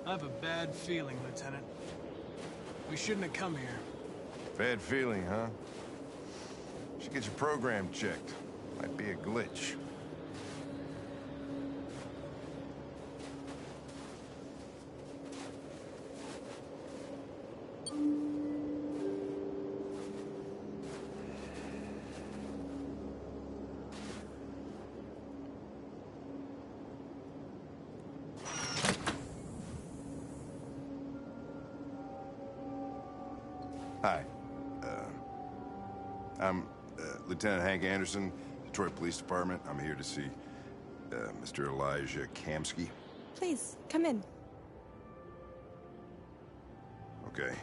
I have a bad feeling, Lieutenant. We shouldn't have come here. Bad feeling, huh? Should get your program checked. Might be a glitch. Hi. I'm Lieutenant Hank Anderson, Detroit Police Department. I'm here to see Mr. Elijah Kamsky. Please, come in. Okay.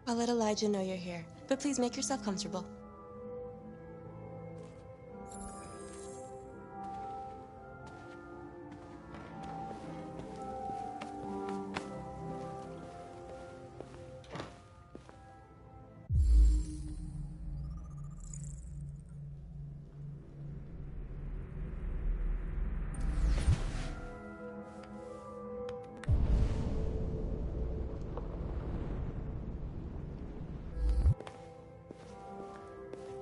I'll let Elijah know you're here, but please make yourself comfortable.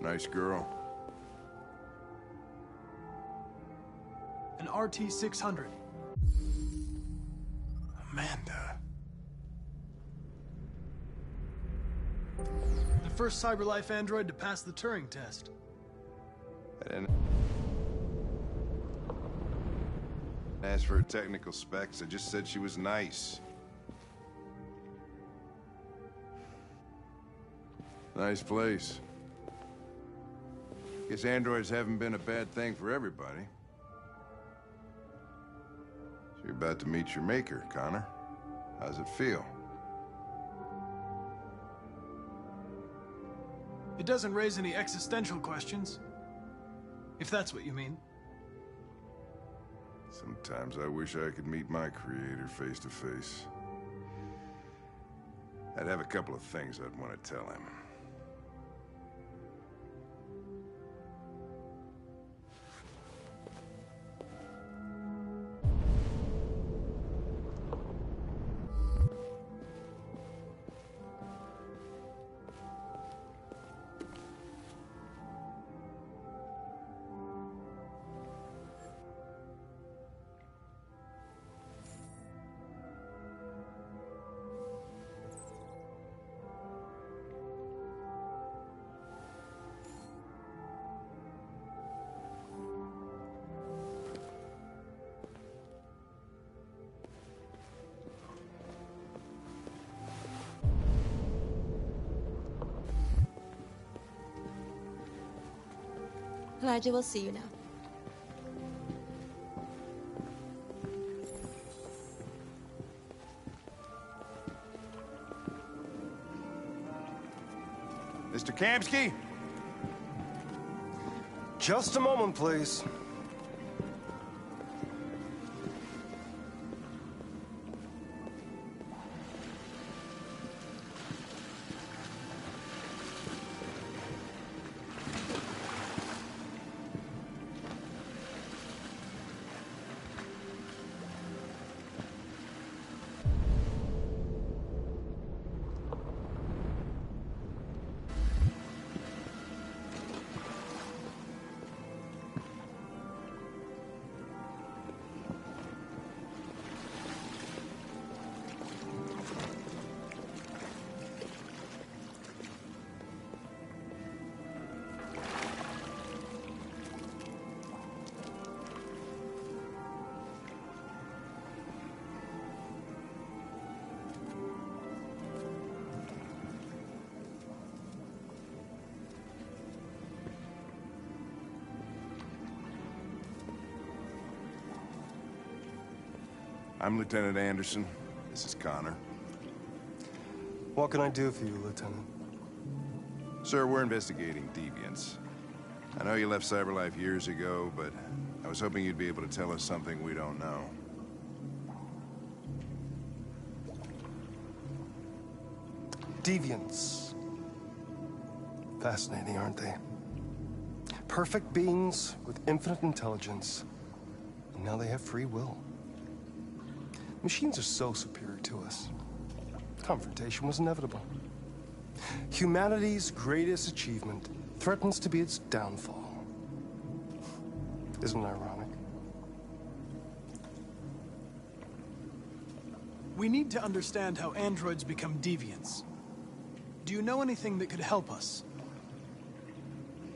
Nice girl. An RT-600. Amanda. The first CyberLife android to pass the Turing test. I didn't ask for her technical specs. I just said she was nice. Nice place. Guess androids haven't been a bad thing for everybody. So you're about to meet your maker, Connor. How's it feel? It doesn't raise any existential questions. If that's what you mean. Sometimes I wish I could meet my creator face to face. I'd have a couple of things I'd want to tell him. Elijah will see you now. Mr. Kamsky? Just a moment, please. I'm Lieutenant Anderson. This is Connor. What can I do for you, Lieutenant? Sir, we're investigating deviants. I know you left CyberLife years ago, but I was hoping you'd be able to tell us something we don't know. Deviants. Fascinating, aren't they? Perfect beings with infinite intelligence, and now they have free will. Machines are so superior to us. Confrontation was inevitable. Humanity's greatest achievement threatens to be its downfall. Isn't it ironic? We need to understand how androids become deviants. Do you know anything that could help us?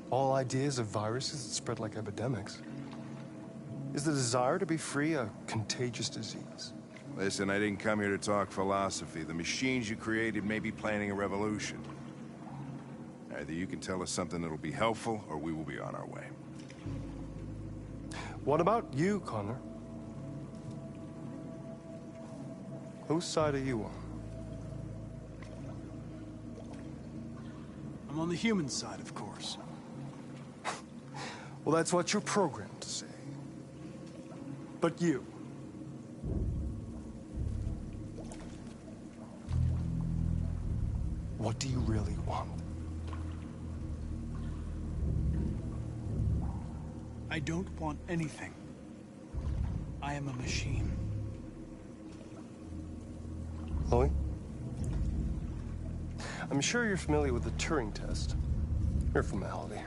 All ideas of viruses that spread like epidemics. Is the desire to be free a contagious disease? Listen, I didn't come here to talk philosophy. The machines you created may be planning a revolution. Either you can tell us something that'll be helpful, or we will be on our way. What about you, Connor? Whose side are you on? I'm on the human side, of course. Well, that's what you're programmed to say. But you... what do you really want? I don't want anything. I am a machine. Chloe? I'm sure you're familiar with the Turing test. Mere formality.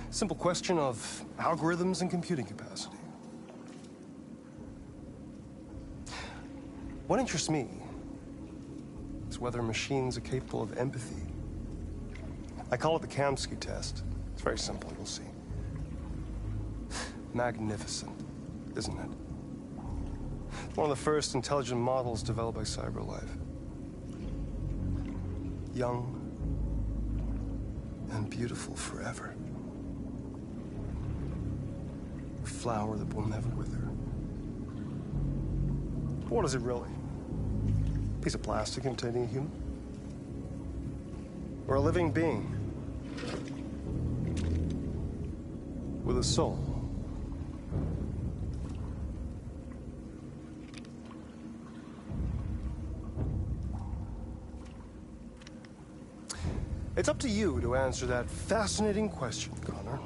Simple question of algorithms and computing capacity. What interests me is whether machines are capable of empathy. I call it the Kamsky test. It's very simple, you'll see. Magnificent, isn't it? One of the first intelligent models developed by CyberLife. Young and beautiful forever. A flower that will never wither. What is it really? A piece of plastic containing a human? Or a living being? With a soul? It's up to you to answer that fascinating question, Connor.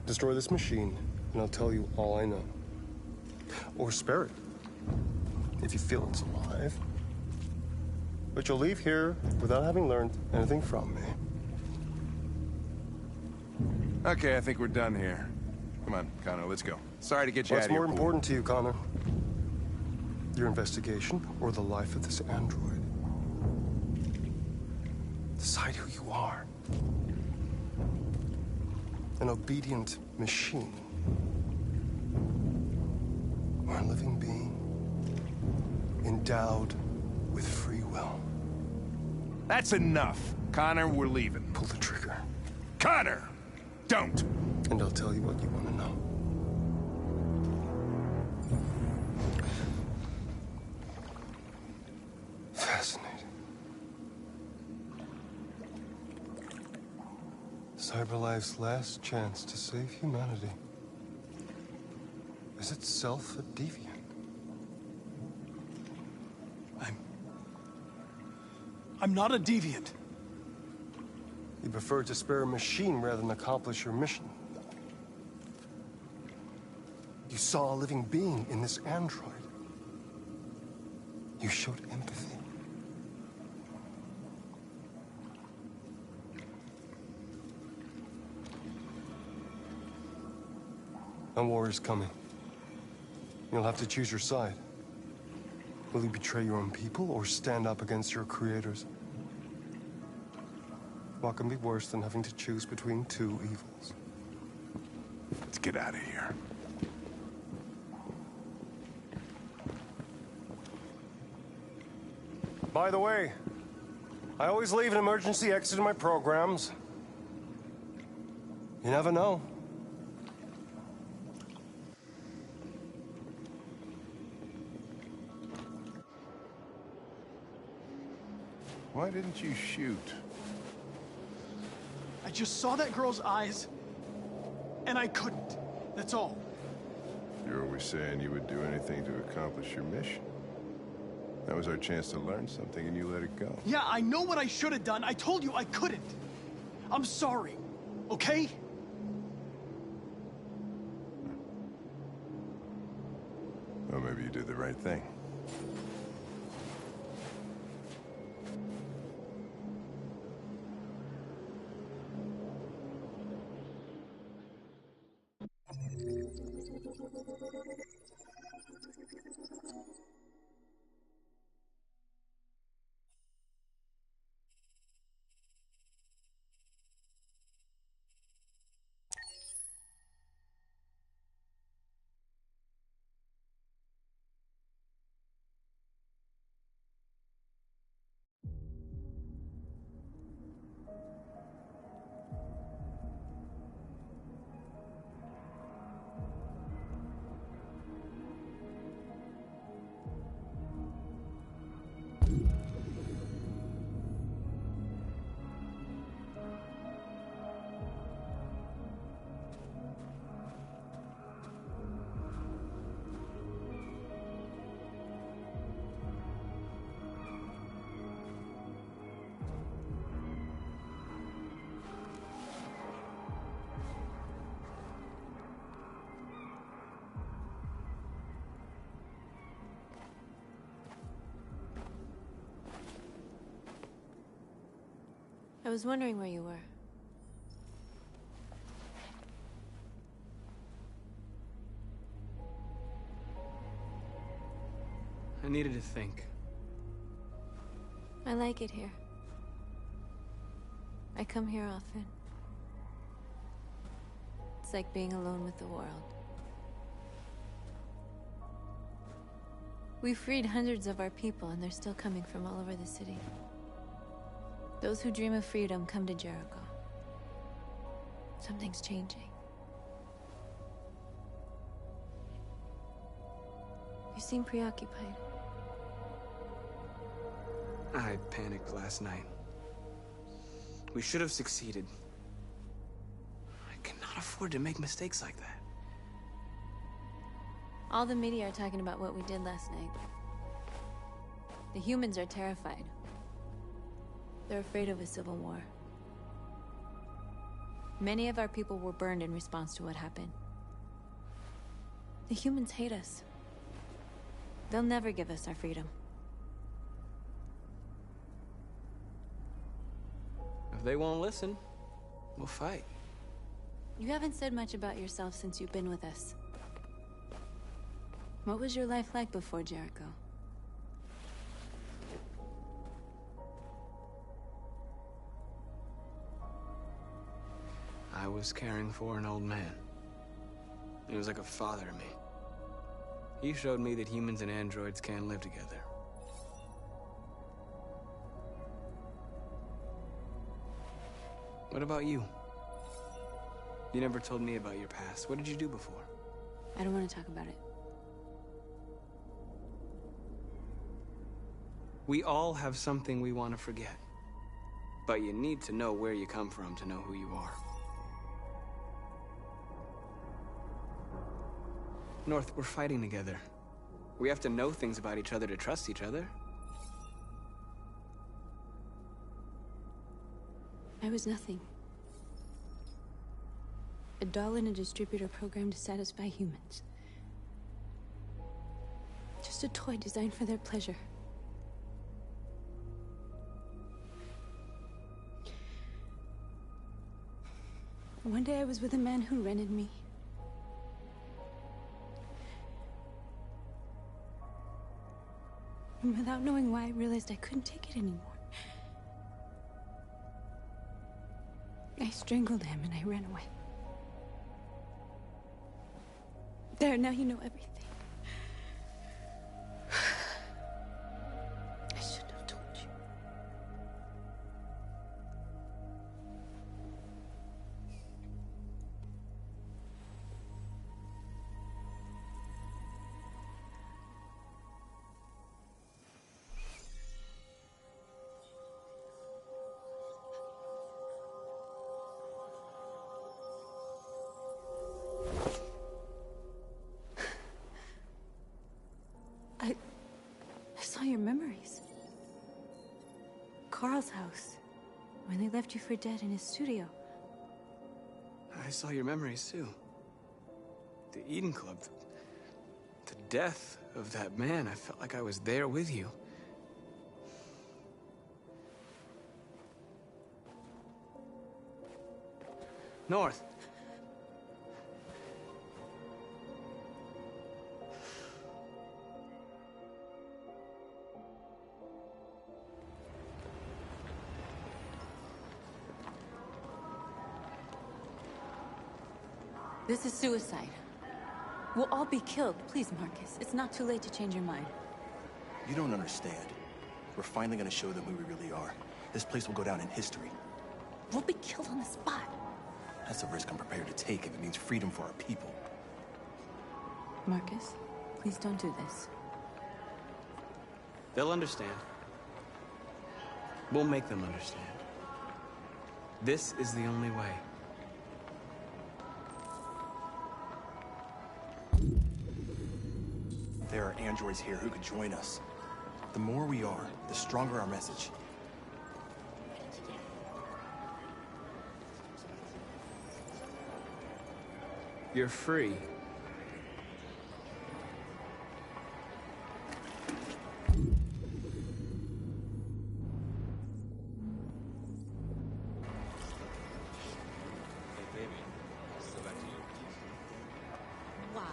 Destroy this machine, and I'll tell you all I know. Or spare it, if you feel it's alive. But you'll leave here without having learned anything from me. Okay, I think we're done here. Come on, Connor, let's go. Sorry to get you out What's of your more pool. important to you, Connor? Your investigation or the life of this android? Decide who you are. An obedient machine. Or a living being endowed with free will. That's enough. Connor, we're leaving. Pull the trigger. Connor! Don't! And I'll tell you what you want to know. Fascinating. CyberLife's last chance to save humanity is itself a deviant. I'm not a deviant. You prefer to spare a machine rather than accomplish your mission. You saw a living being in this android. You showed empathy. A war is coming. You'll have to choose your side. Will you betray your own people or stand up against your creators? What can be worse than having to choose between two evils? Let's get out of here. By the way, I always leave an emergency exit in my programs. You never know. Why didn't you shoot? I just saw that girl's eyes, and I couldn't. That's all. You're always saying you would do anything to accomplish your mission. That was our chance to learn something, and you let it go. Yeah, I know what I should have done. I told you I couldn't. I'm sorry, okay? Well, maybe you did the right thing. I was wondering where you were. I needed to think. I like it here. I come here often. It's like being alone with the world. We freed hundreds of our people, and they're still coming from all over the city. Those who dream of freedom come to Jericho. Something's changing. You seem preoccupied. I panicked last night. We should have succeeded. I cannot afford to make mistakes like that. All the media are talking about what we did last night. The humans are terrified. They're afraid of a civil war. Many of our people were burned in response to what happened. The humans hate us. They'll never give us our freedom. If they won't listen, we'll fight. You haven't said much about yourself since you've been with us. What was your life like before Jericho? I was caring for an old man. He was like a father to me. He showed me that humans and androids can live together. What about you? You never told me about your past. What did you do before? I don't want to talk about it. We all have something we want to forget. But you need to know where you come from to know who you are. North, we're fighting together. We have to know things about each other to trust each other. I was nothing. A doll in a distributor program to satisfy humans. Just a toy designed for their pleasure. One day I was with a man who rented me. And without knowing why, I realized I couldn't take it anymore. I strangled him and I ran away. There, now you know everything. I shouldn't have told you. Carl's house. When they left you for dead in his studio. I saw your memories, too. The Eden Club. The death of that man. I felt like I was there with you. North. This is suicide. We'll all be killed. Please, Marcus. It's not too late to change your mind. You don't understand. We're finally gonna show them who we really are. This place will go down in history. We'll be killed on the spot. That's a risk I'm prepared to take if it means freedom for our people. Marcus, please don't do this. They'll understand. We'll make them understand. This is the only way. There are androids here who could join us. The more we are, the stronger our message. You're free. Why?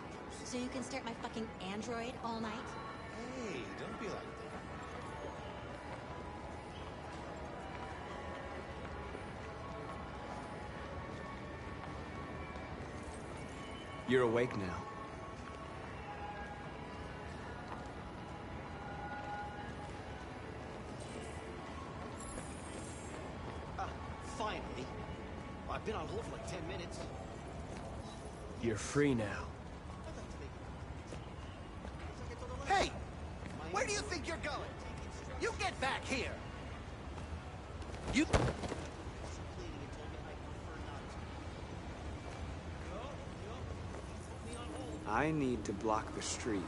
So you can stare at my fucking android all night? Hey, don't be like that. You're awake now. Finally. I've been on hold for like 10 minutes. You're free now. Hey! Where do you think you're going? You get back here! You... I need to block the street.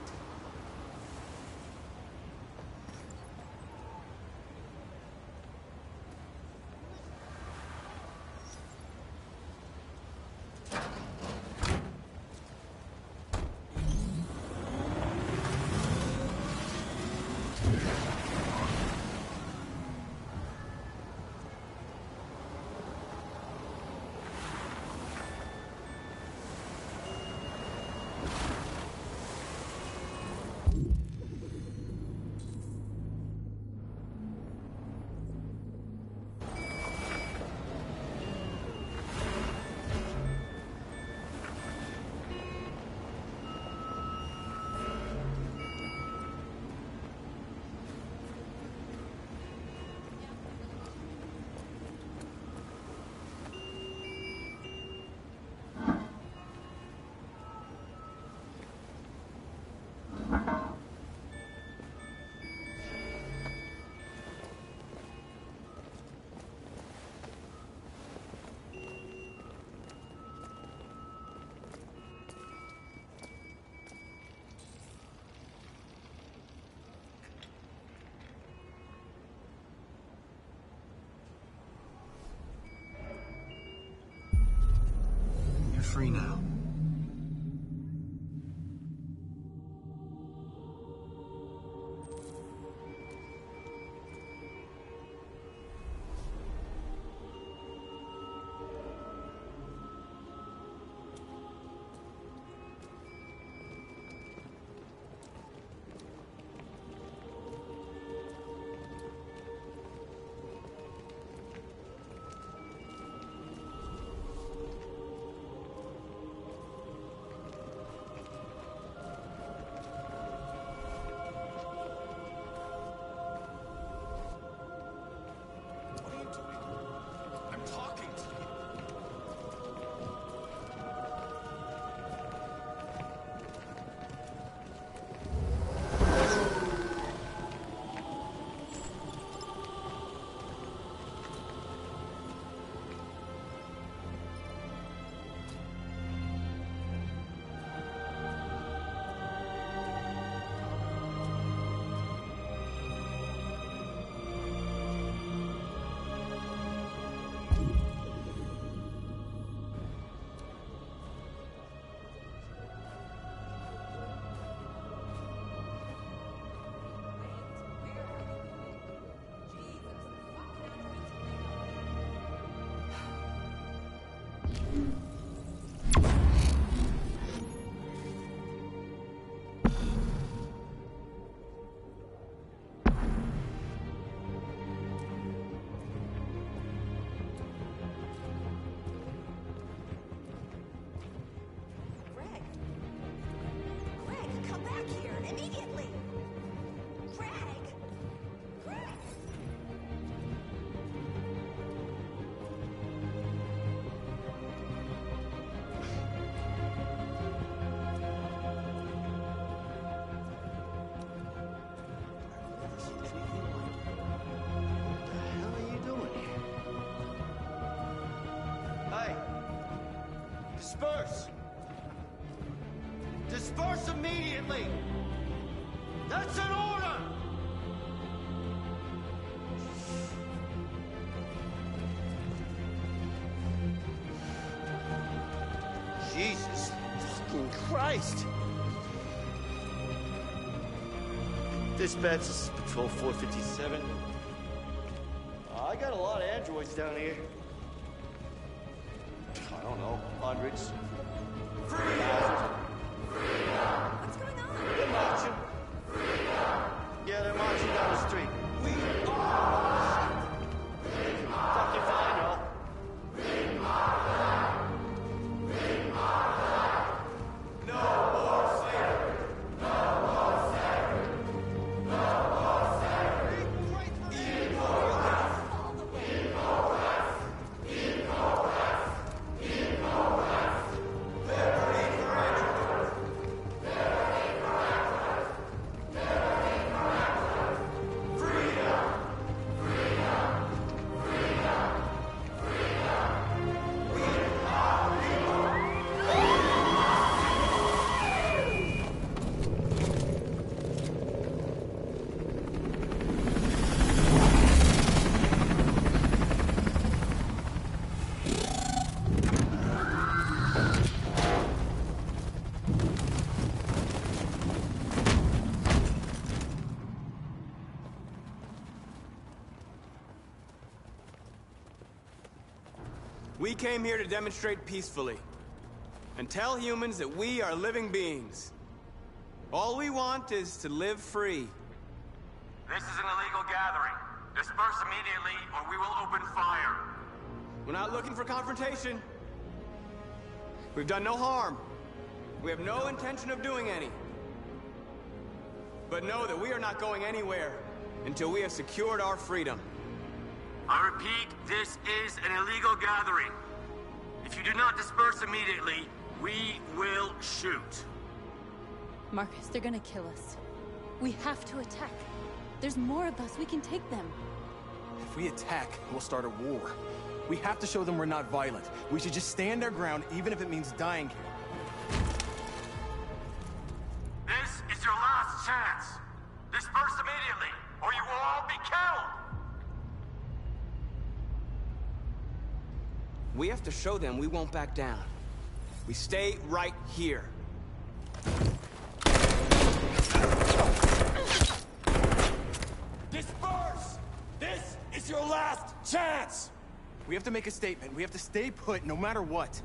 You're free now. Disperse! Disperse immediately! That's an order! Jesus fucking Christ! Dispatch, this is Patrol 457. I got a lot of androids down here. I don't know, hundreds. Freedom! What's going on? They're marching. Yeah, they're marching down the street. We are! Fucking fine, y'all. No more slavery! No more slavery! No more slavery! Equal rights! Equal rights! Equal rights! Equal rights! Liberty for androids! Liberty for androids! Liberty for androids! Freedom! Freedom! Freedom! Freedom! We are people! We came here to demonstrate peacefully and tell humans that we are living beings. All we want is to live free. This is an illegal gathering. Disperse immediately or we will open fire. We're not looking for confrontation. We've done no harm. We have no intention of doing any. But know that we are not going anywhere until we have secured our freedom. I repeat, this is an illegal gathering. If you do not disperse immediately, we will shoot. Marcus, they're gonna kill us. We have to attack. There's more of us. We can take them. If we attack, we'll start a war. We have to show them we're not violent. We should just stand our ground, even if it means dying here. This is your last chance. Disperse immediately, or you will all be killed. We have to show them we won't back down. We stay right here. Disperse! This is your last chance! We have to make a statement. We have to stay put no matter what.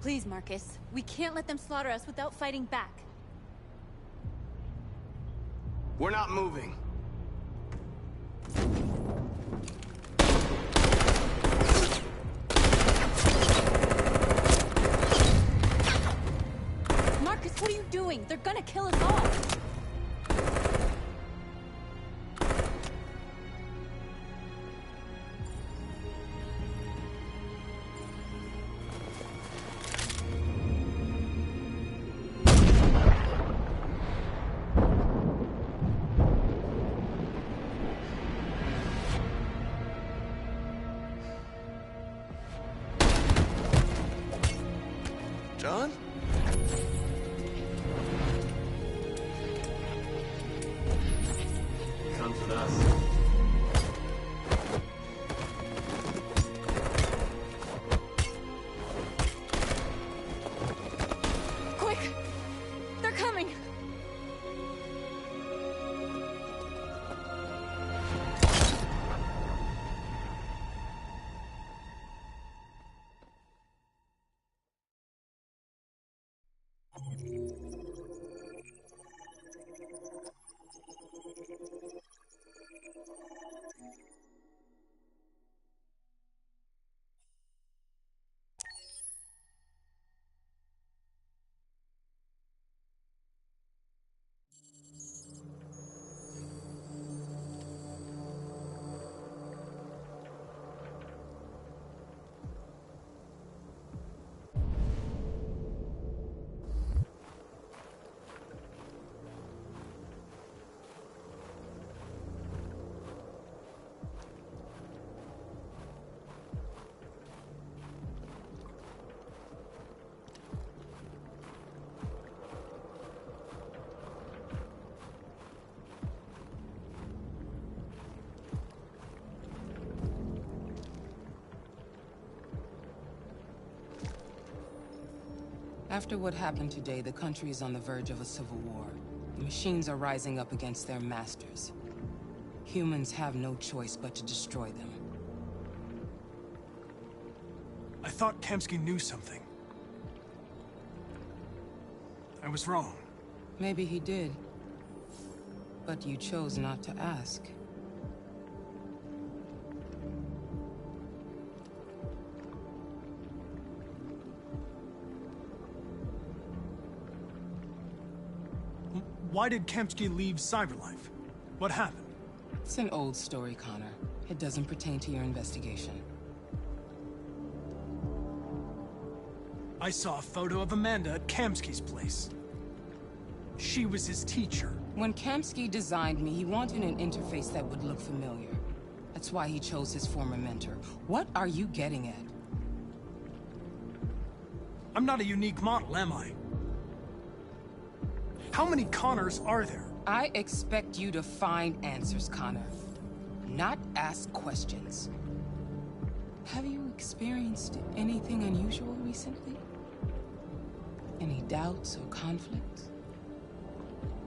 Please, Marcus. We can't let them slaughter us without fighting back. We're not moving. Marcus, what are you doing? They're gonna kill us all. John? After what happened today, the country is on the verge of a civil war. The machines are rising up against their masters. Humans have no choice but to destroy them. I thought Kamsky knew something. I was wrong. Maybe he did. But you chose not to ask. Why did Kamsky leave Cyberlife? What happened? It's an old story, Connor. It doesn't pertain to your investigation. I saw a photo of Amanda at Kamsky's place. She was his teacher. When Kamsky designed me, he wanted an interface that would look familiar. That's why he chose his former mentor. What are you getting at? I'm not a unique model, am I? How many Connors are there? I expect you to find answers, Connor. Not ask questions. Have you experienced anything unusual recently? Any doubts or conflicts?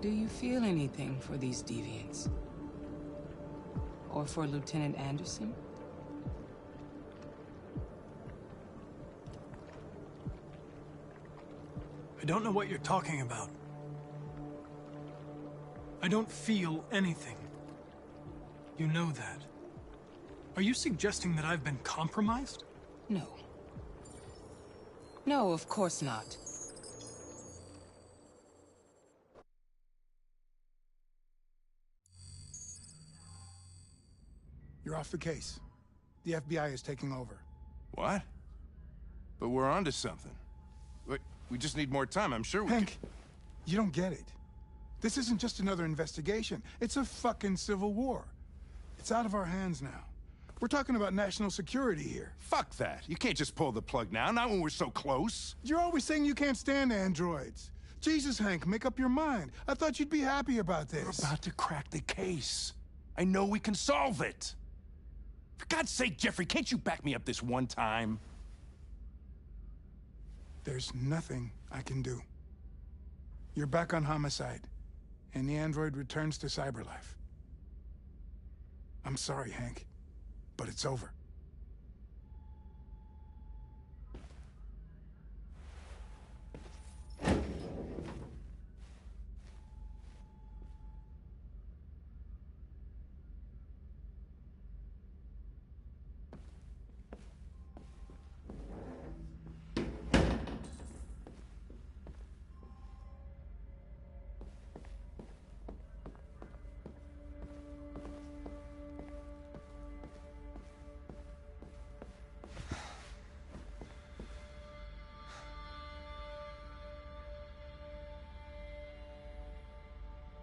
Do you feel anything for these deviants? Or for Lieutenant Anderson? I don't know what you're talking about. I don't feel anything. You know that. Are you suggesting that I've been compromised? No. No, of course not. You're off the case. The FBI is taking over. What? But we're onto something. We just need more time, I'm sure we Hank, you don't get it. This isn't just another investigation. It's a fucking civil war. It's out of our hands now. We're talking about national security here. Fuck that. You can't just pull the plug now, not when we're so close. You're always saying you can't stand androids. Jesus, Hank, make up your mind. I thought you'd be happy about this. We're about to crack the case. I know we can solve it. For God's sake, Jeffrey, can't you back me up this one time? There's nothing I can do. You're back on homicide, and the android returns to Cyberlife. I'm sorry, Hank, but it's over.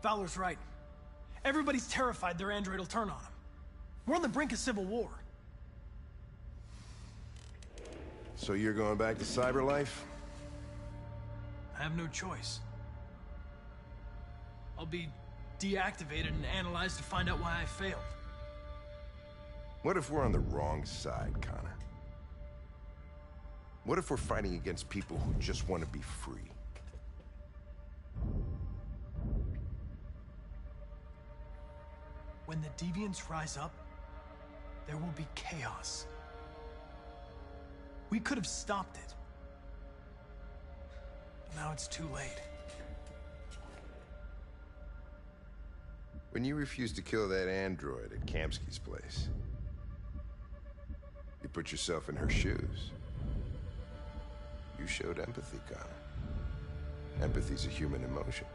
Fowler's right. Everybody's terrified their android will turn on them. We're on the brink of civil war. So you're going back to Cyberlife? I have no choice. I'll be deactivated and analyzed to find out why I failed. What if we're on the wrong side, Connor? What if we're fighting against people who just want to be free? When the deviants rise up, there will be chaos. We could have stopped it. But now it's too late. When you refused to kill that android at Kamsky's place, you put yourself in her shoes. You showed empathy, Connor. Empathy's a human emotion.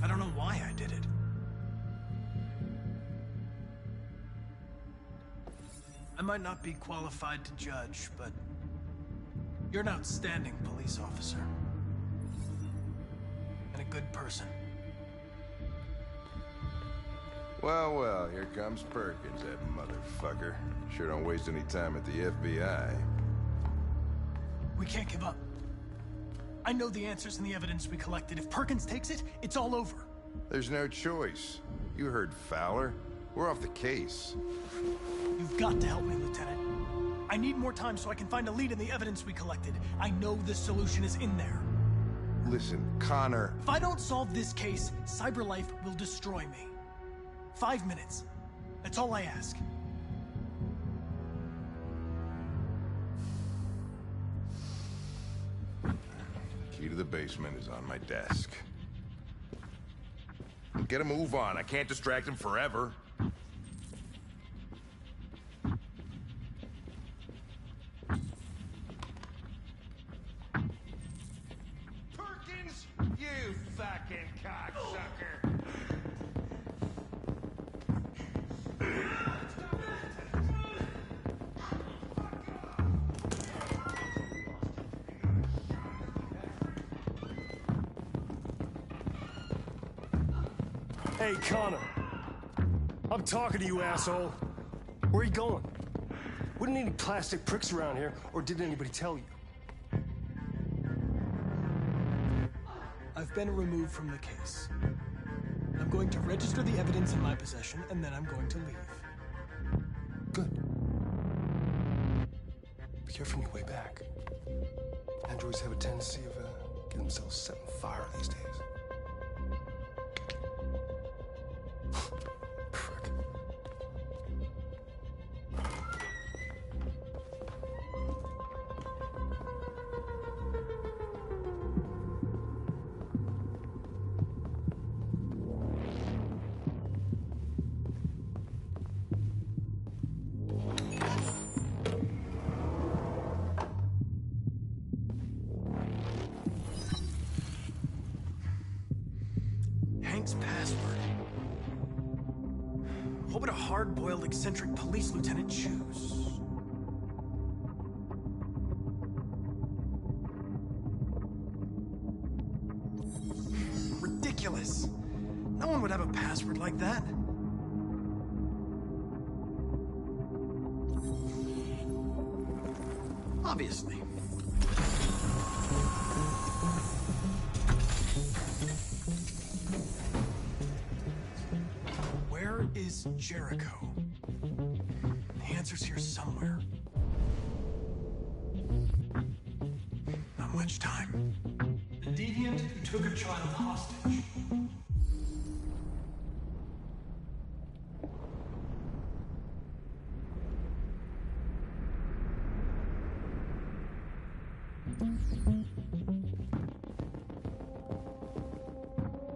I don't know why I did it. I might not be qualified to judge, but you're an outstanding police officer. And a good person. Well, well, here comes Perkins, that motherfucker. Sure don't waste any time at the FBI. We can't give up. I know the answers and the evidence we collected. If Perkins takes it, it's all over. There's no choice. You heard Fowler. We're off the case. You've got to help me, Lieutenant. I need more time so I can find a lead in the evidence we collected. I know the solution is in there. Listen, Connor... If I don't solve this case, CyberLife will destroy me. 5 minutes. That's all I ask. Key to the basement is on my desk. Get a move on. I can't distract him forever. Perkins, you fucking cocksucker! Hey, Connor. I'm talking to you, asshole. Where are you going? Wouldn't any plastic pricks around here, or did anybody tell you? I've been removed from the case. I'm going to register the evidence in my possession, and then I'm going to leave. Good. Be careful on your way back. Androids have a tendency of getting themselves set on fire these days. Frick. Hank's password. What would a hard-boiled, eccentric police lieutenant choose? Ridiculous. No one would have a password like that. Obviously. Where is Jericho? The answer's here somewhere. Not much time. The deviant who took a child hostage.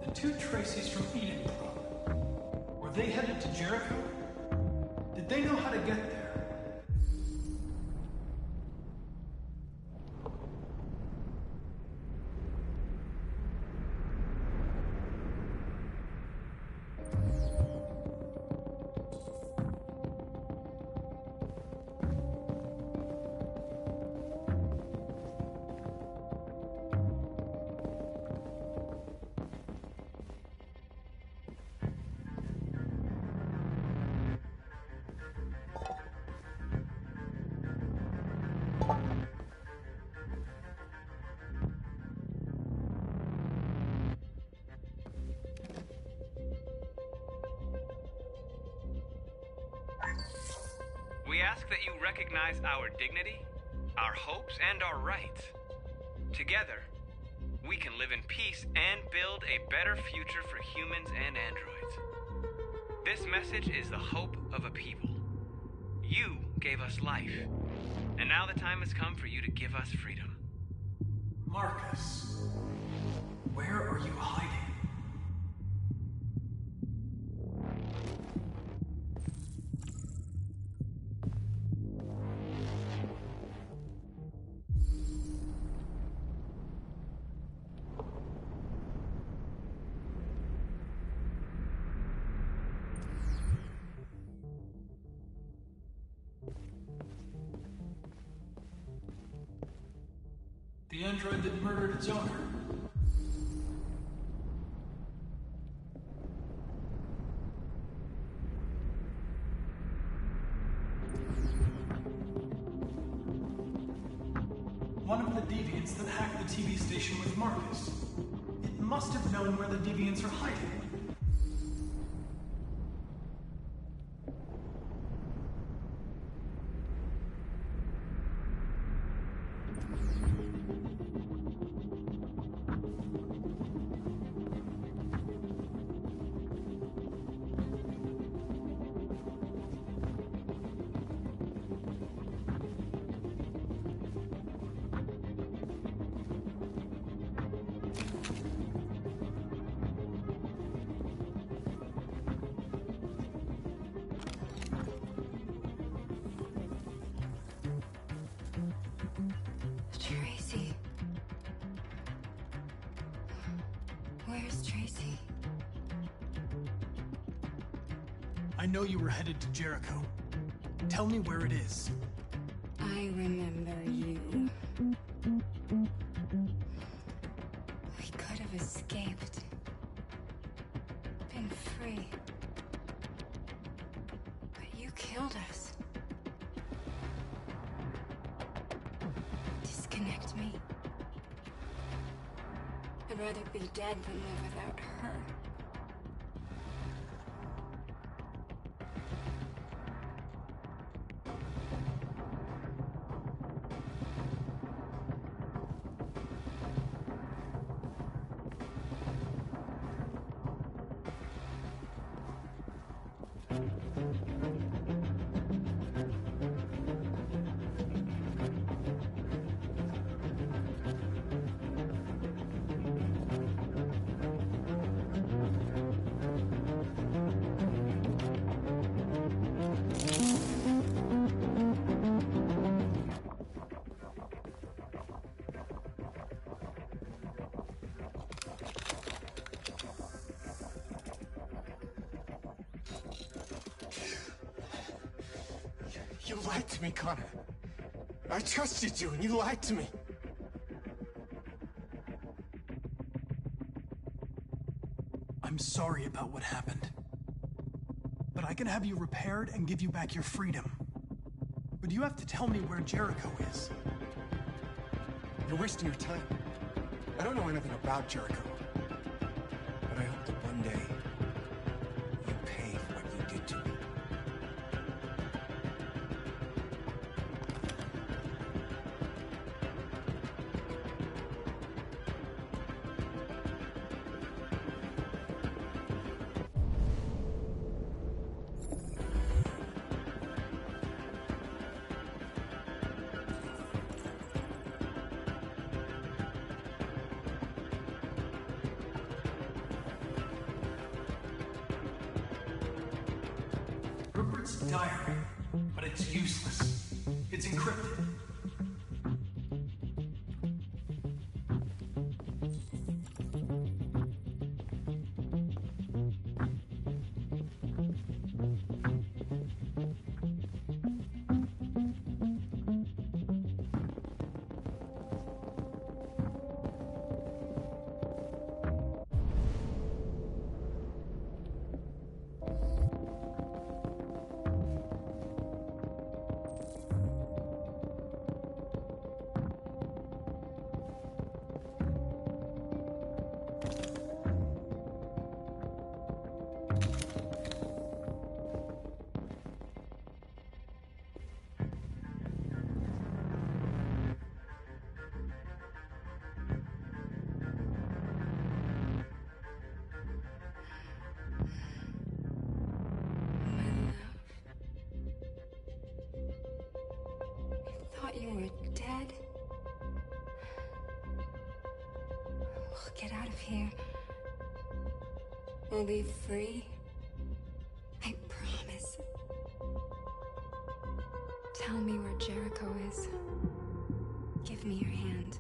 The two Traceys from Eden Club. Were they headed to Jericho? Did they know how to get there? We ask that you recognize our dignity, our hopes, and our rights. Together, we can live in peace and build a better future for humans and androids. This message is the hope of a people. You gave us life, and now the time has come for you to give us freedom. Marcus, where are you hiding? The android that murdered its owner. One of the deviants that hacked the TV station with Marcus. It must have known where the deviants are hiding. Where's Tracy? I know you were headed to Jericho. Tell me where it is. I remember you. We could have escaped. Been free. But you killed us. Disconnect me. I'd rather be dead than live without her. You lied to me, Connor. I trusted you, and you lied to me. I'm sorry about what happened. But I can have you repaired and give you back your freedom. But you have to tell me where Jericho is. You're wasting your time. I don't know anything about Jericho. But I hope that one day you pay for what you did to me. Rupert's diary, but it's useless. It's encrypted. Thought you were dead. We'll get out of here. We'll be free. I promise. Tell me where Jericho is. Give me your hand.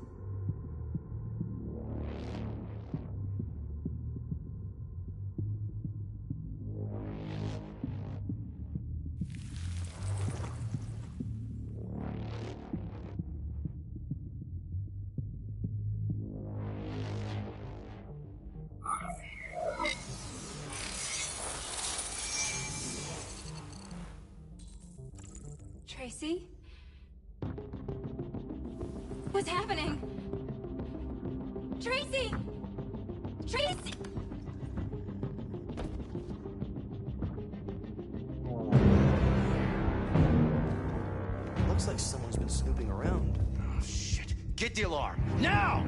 Tracy? What's happening? Tracy! Tracy! Looks like someone's been snooping around. Oh, shit. Get the alarm. Now!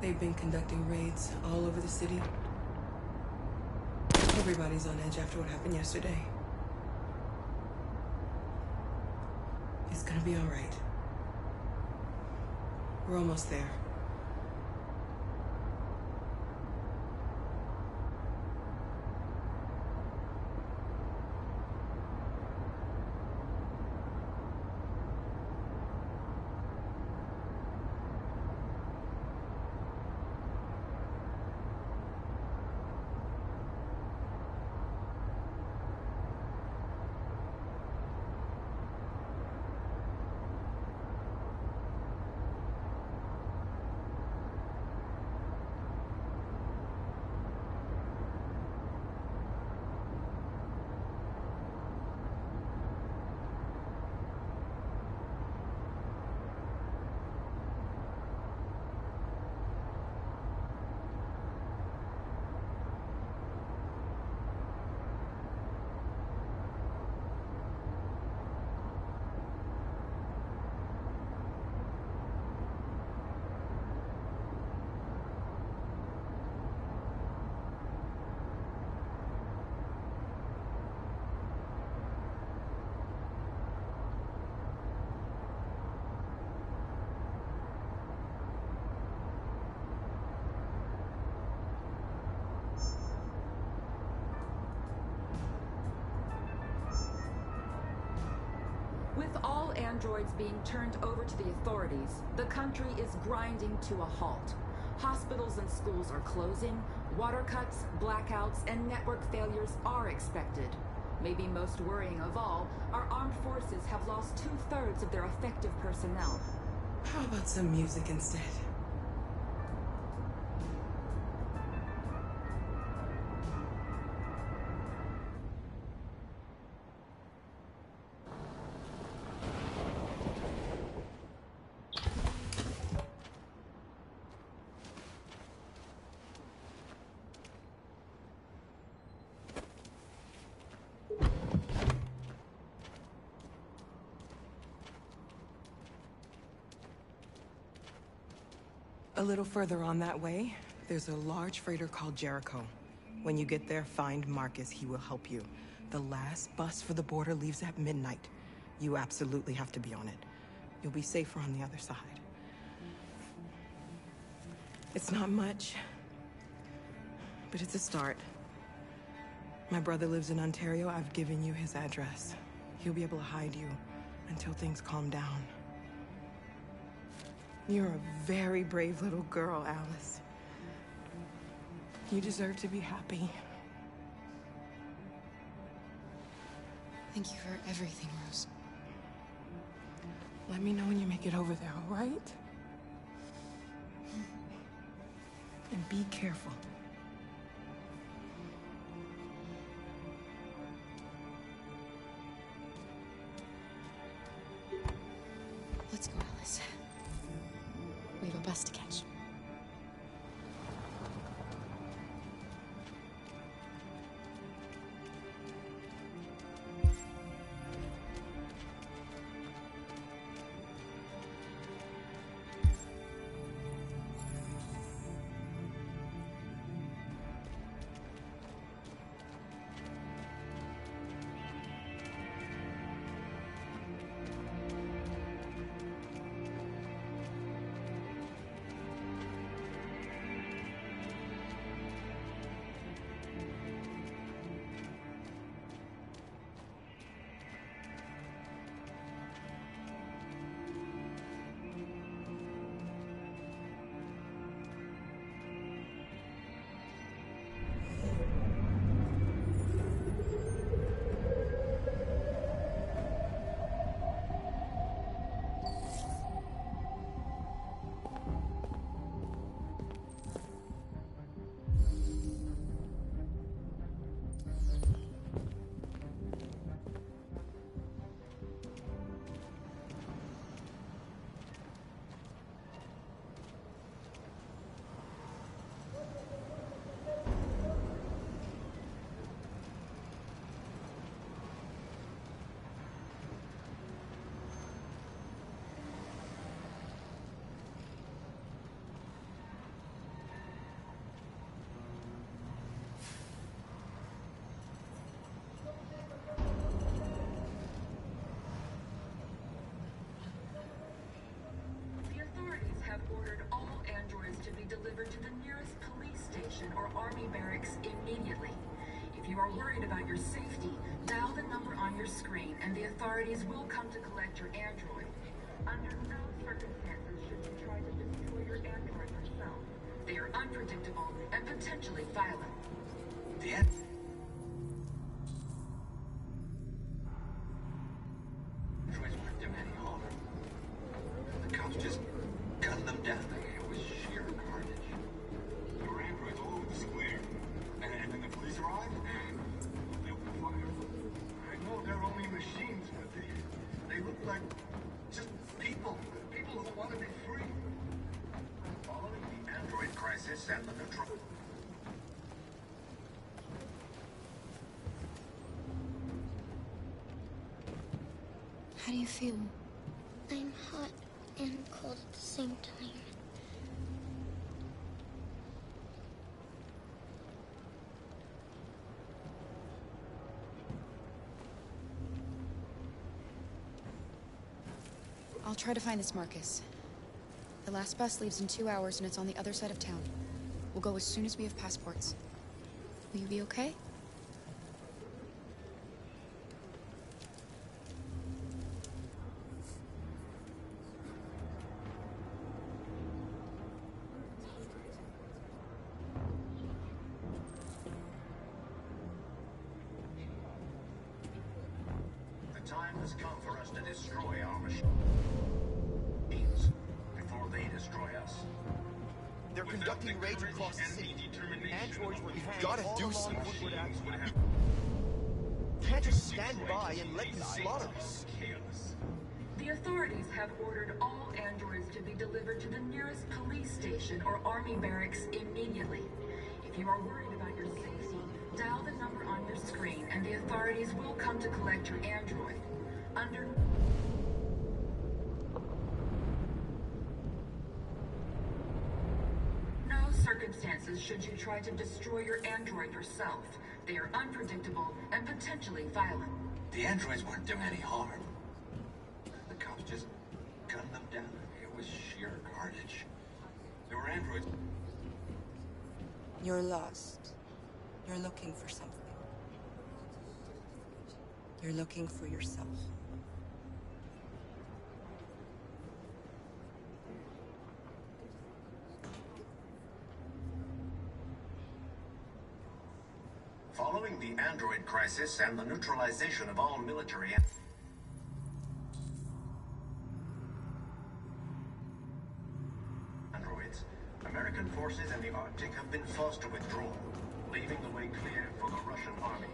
They've been conducting raids all over the city. Everybody's on edge after what happened yesterday. It's gonna be all right. We're almost there. With all androids being turned over to the authorities, the country is grinding to a halt. Hospitals and schools are closing, water cuts, blackouts, and network failures are expected. Maybe most worrying of all, our armed forces have lost 2/3 of their effective personnel. How about some music instead? A little further on that way, there's a large freighter called Jericho. When you get there, find Marcus. He will help you. The last bus for the border leaves at midnight. You absolutely have to be on it. You'll be safer on the other side. It's not much, but it's a start. My brother lives in Ontario. I've given you his address. He'll be able to hide you until things calm down. You're a very brave little girl, Alice. You deserve to be happy. Thank you for everything, Rose. Let me know when you make it over there, all right? And be careful. Let's go, Alice. We have a bus to catch. to be delivered to the nearest police station or army barracks immediately. If you are worried about your safety, dial the number on your screen and the authorities will come to collect your android. Under no circumstances should you try to destroy your android yourself. They are unpredictable and potentially violent. The androids weren't doing any harm. The cops just gunned them down. It was sheer carnage. There were androids all over the square. And then the police arrived, and they opened fire. I know they're only machines, but they look like just people. People who want to be free. Following the android crisis and the neutral... How do you feel? I'm hot and cold at the same time. I'll try to find this Marcus. The last bus leaves in 2 hours and it's on the other side of town. We'll go as soon as we have passports. Will you be okay? The time has come for us to destroy our machines before they destroy us. They're conducting raids across the city. Androids were We've got to do something. Can't just stand by and let them slaughter us. The authorities have ordered all androids to be delivered to the nearest police station or army barracks immediately. If you are worried about your safety, dial the number on your screen and the authorities will come to collect your android. Under no circumstances should you try to destroy your android yourself. They are unpredictable and potentially violent. The androids weren't doing any harm. The cops just gunned them down. It was sheer carnage. There were androids... You're lost. You're looking for something. You're looking for yourself. Following the android crisis and the neutralization of all military... androids, American forces in the Arctic have been forced to withdraw, leaving the way clear for the Russian army.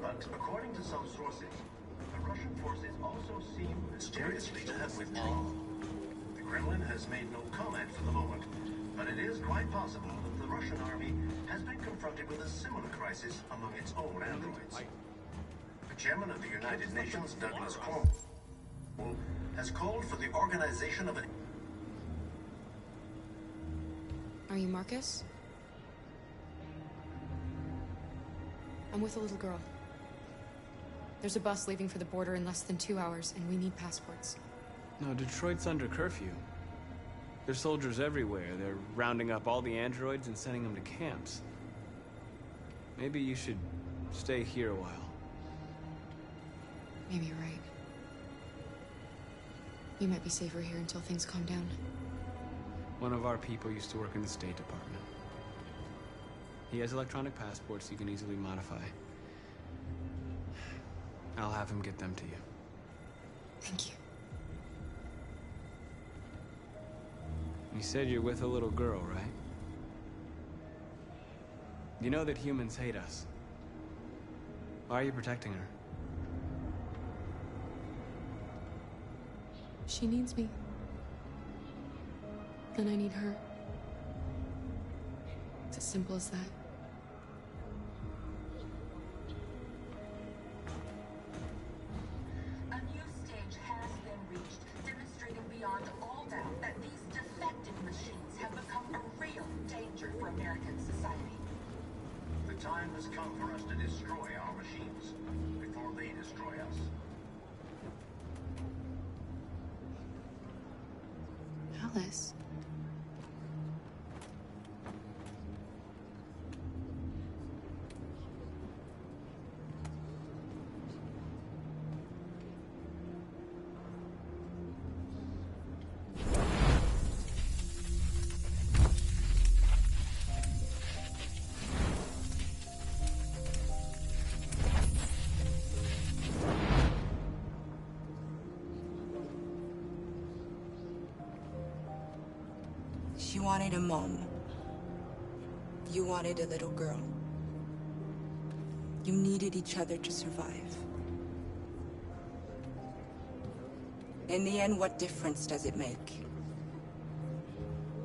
But according to some sources, the Russian forces also seem mysteriously to have withdrawn. The Kremlin has made no comment for the moment, but it is quite possible that the Russian army has been confronted with a similar crisis among its own androids. The chairman of the United Nations, Douglas Cornwall, has called for the organization of an... Are you Marcus? I'm with a little girl. There's a bus leaving for the border in less than 2 hours, and we need passports. No, Detroit's under curfew. There's soldiers everywhere. They're rounding up all the androids and sending them to camps. Maybe you should stay here a while. Maybe you're right. You might be safer here until things calm down. One of our people used to work in the State Department. He has electronic passports you can easily modify. I'll have him get them to you. Thank you. You said you're with a little girl, right? You know that humans hate us. Why are you protecting her? She needs me. And I need her. It's as simple as that. A new stage has been reached, demonstrating beyond all doubt that these defective machines have become a real danger for American society. The time has come for us to destroy our machines before they destroy us. Alice. She wanted a mom. You wanted a little girl. You needed each other to survive. In the end, what difference does it make?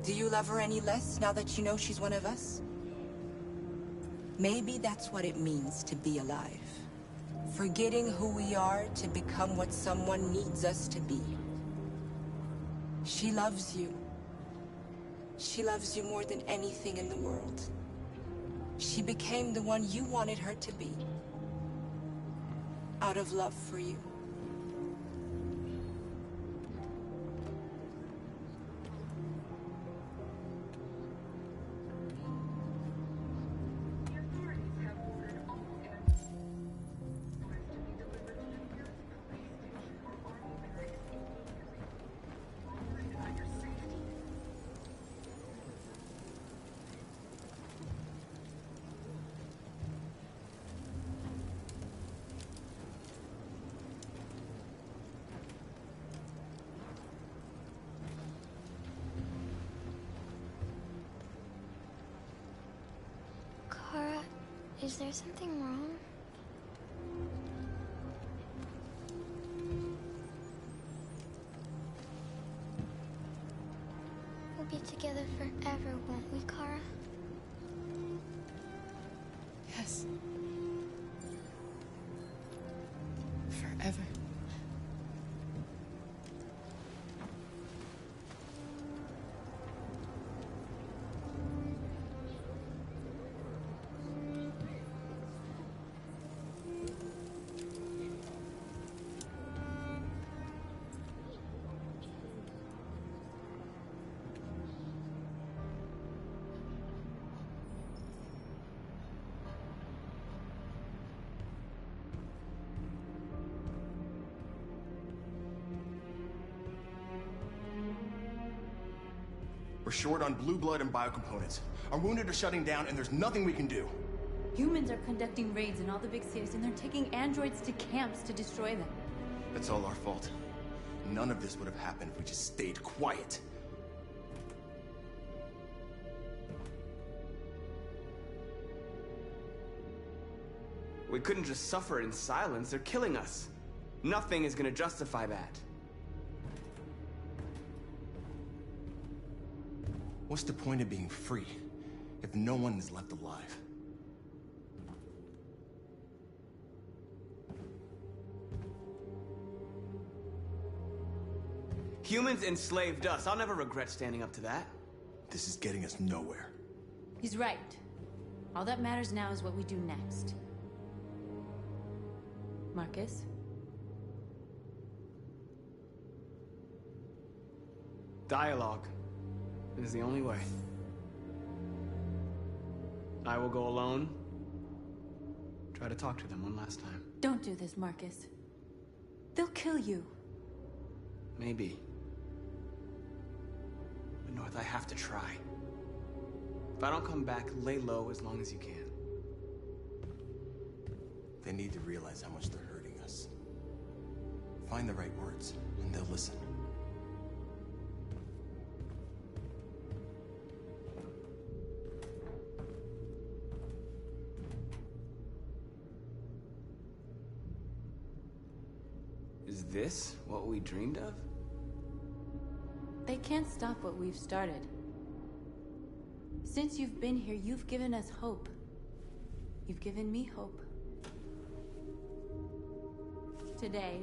Do you love her any less now that you know she's one of us? Maybe that's what it means to be alive. Forgetting who we are to become what someone needs us to be. She loves you. She loves you more than anything in the world. She became the one you wanted her to be. Out of love for you. Kara, is there something wrong? We'll be together forever, won't we, Kara? Yes. Forever. We're short on blue blood and biocomponents. Our wounded are shutting down, and there's nothing we can do. Humans are conducting raids in all the big cities, and they're taking androids to camps to destroy them. That's all our fault. None of this would have happened if we just stayed quiet. We couldn't just suffer in silence. They're killing us. Nothing is gonna justify that. What's the point of being free if no one is left alive? Humans enslaved us. I'll never regret standing up to that. This is getting us nowhere. He's right. All that matters now is what we do next. Marcus? Dialogue is the only way. I will go alone. Try to talk to them one last time. Don't do this, Marcus. They'll kill you. Maybe. But North, I have to try. If I don't come back, lay low as long as you can. They need to realize how much they're hurting us. Find the right words, and they'll listen. Is this what we dreamed of? They can't stop what we've started. Since you've been here, you've given us hope. You've given me hope. Today,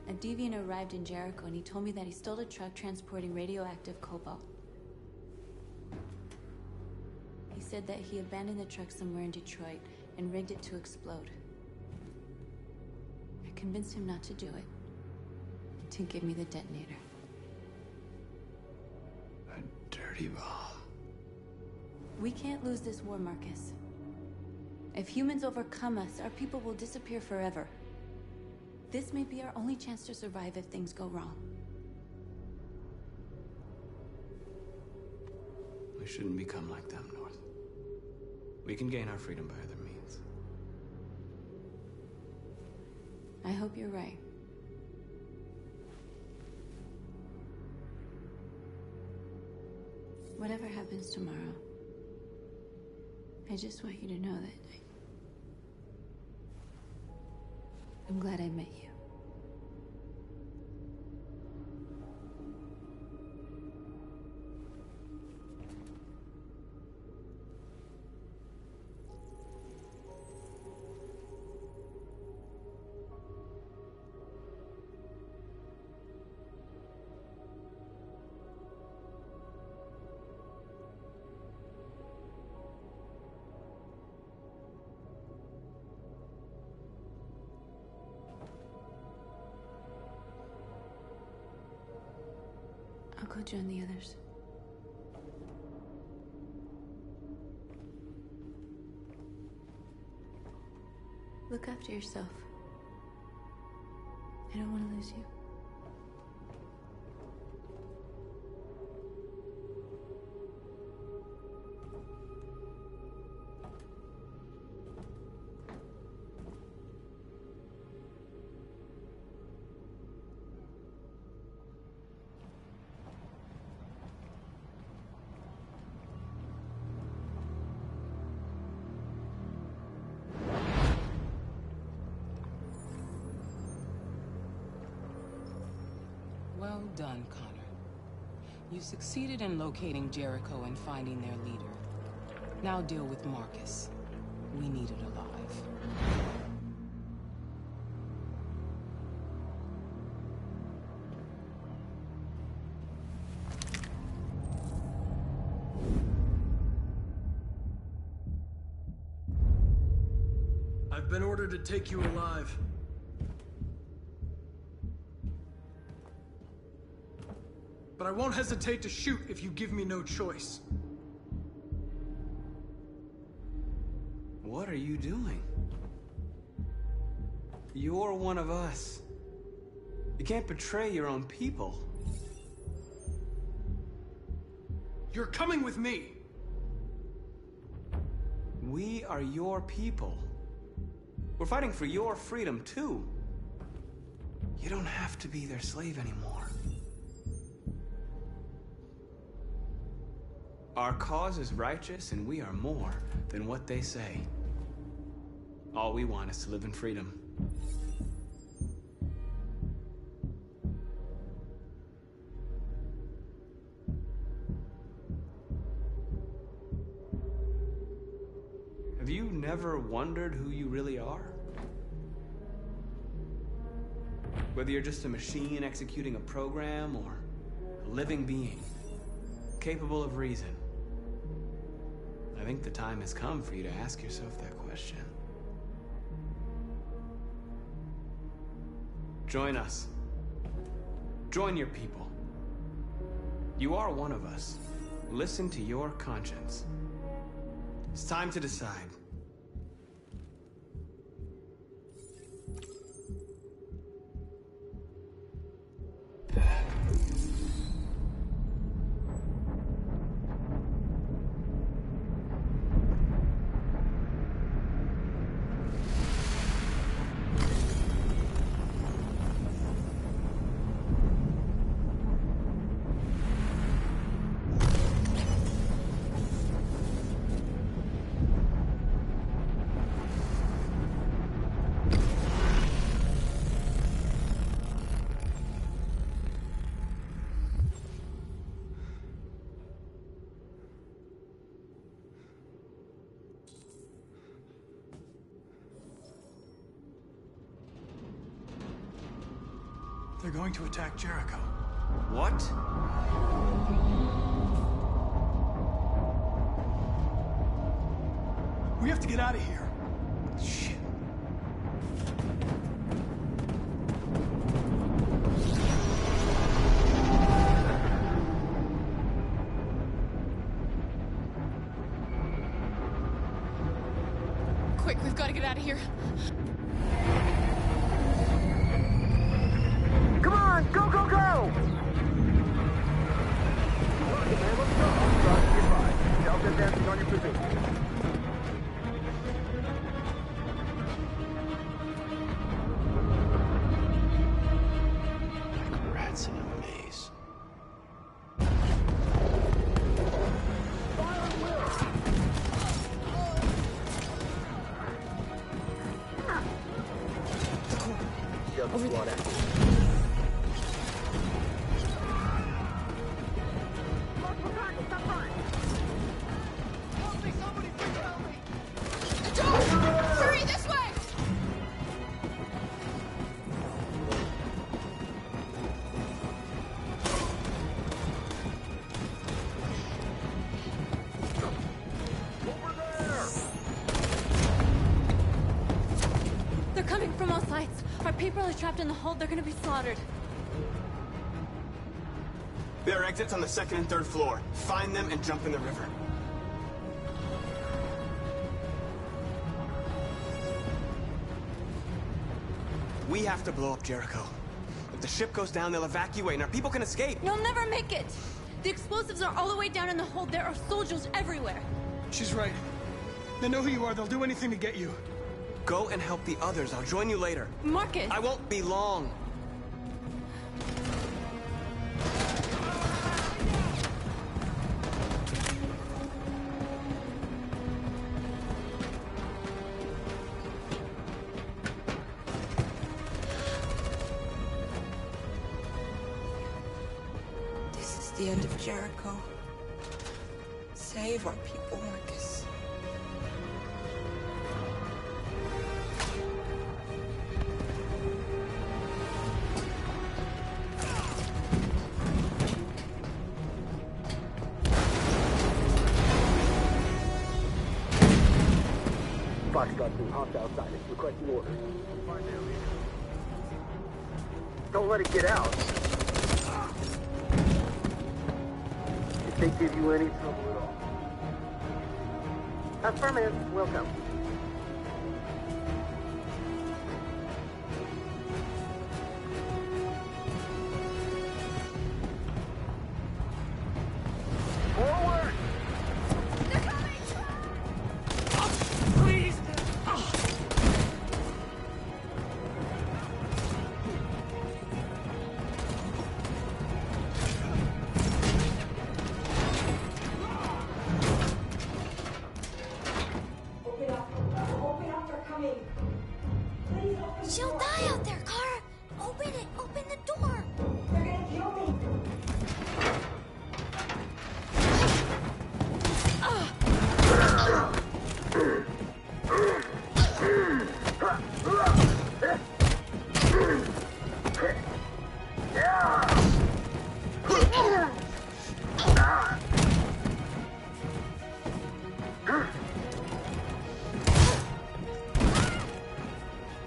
a deviant arrived in Jericho and he told me that he stole a truck transporting radioactive cobalt. He said that he abandoned the truck somewhere in Detroit and rigged it to explode. I convinced him not to do it, to give me the detonator. A dirty bomb. We can't lose this war, Marcus. If humans overcome us, our people will disappear forever. This may be our only chance to survive if things go wrong. We shouldn't become like them, North. We can gain our freedom by other means. I hope you're right. Whatever happens tomorrow, I just want you to know that I'm glad I met you. I'll go join the others. Look after yourself. I don't want to lose you. Well done, Connor. You succeeded in locating Jericho and finding their leader. Now deal with Marcus. We need it alive. I've been ordered to take you alive. But I won't hesitate to shoot if you give me no choice. What are you doing? You're one of us. You can't betray your own people. You're coming with me! We are your people. We're fighting for your freedom, too. You don't have to be their slave anymore. Our cause is righteous, and we are more than what they say. All we want is to live in freedom. Have you never wondered who you really are? Whether you're just a machine executing a program or a living being, capable of reason. I think the time has come for you to ask yourself that question. Join us. Join your people. You are one of us. Listen to your conscience. It's time to decide. They're going to attack Jericho. What? We have to get out of here. Shit. Quick, we've got to get out of here. Come on, go, go, go! Delta dancing on your position. Like rats in a maze. Over there. Hurry, this way! They're coming from all sides. Our people are trapped in the hold. They're gonna be slaughtered. There are exits on the second and third floor. Find them and jump in the river. We have to blow up Jericho. If the ship goes down, they'll evacuate and our people can escape. You'll never make it! The explosives are all the way down in the hold. There are soldiers everywhere. She's right. They know who you are. They'll do anything to get you. Go and help the others. I'll join you later. Marcus! I won't be long. This is the end of Jericho. Save our people, Marcus. Foxtrot 2, hopped outside. It's requesting orders. Don't let it get out. If they give you any trouble at all. Affirmative. Welcome. Forward! Please! She'll die out there, Kara! Open it! Open the door! They're gonna kill me!